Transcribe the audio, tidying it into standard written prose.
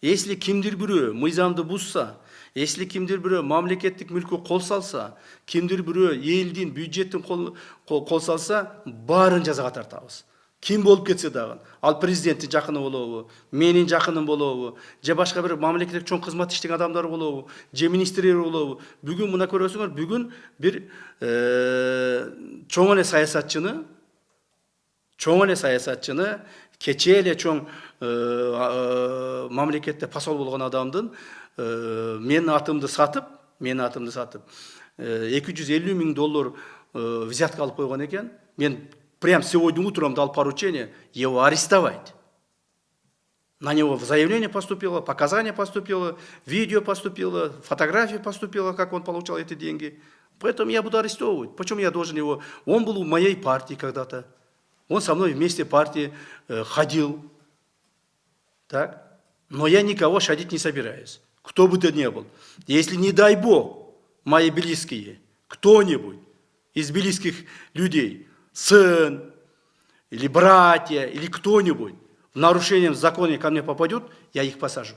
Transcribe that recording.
Если кимдир бирөө мыйзамды бузса, если кимдир бирөө мамлекеттик мүлккө кол салса, кимдир бирөө элдин бюджеттин кол салса, баарын жазага тартабыз. Ким болуп кетсе дагы, ал президенттин жакыны болобу, менин жакыным болобу, же башка бир мамлекеттик чоң кызмат иштеген адамдар болобу, же министрлер болобу. Бүгүн мына көрөсүңөр, бүгүн бир чоң эле саясатчыны, кечээ эле чоң мамлекетте посол болгон адамдын менин атымды сатып, $250 000 взятка алып койгон экен. Мен прям сегодня утром дал поручение его арестовать. На него заявление поступило, показания поступило, видео поступило, фотографии поступило, как он получал эти деньги. Поэтому я буду арестовывать. Почему я должен его? Он был в моей партии когда-то. Он со мной вместе в партии ходил. Так? Но я никого шадить не собираюсь. Кто бы то ни был. Если, не дай Бог, мои близкие, кто-нибудь из близких людей, сын, или братья, или кто-нибудь в нарушением закона ко мне попадет, я их посажу.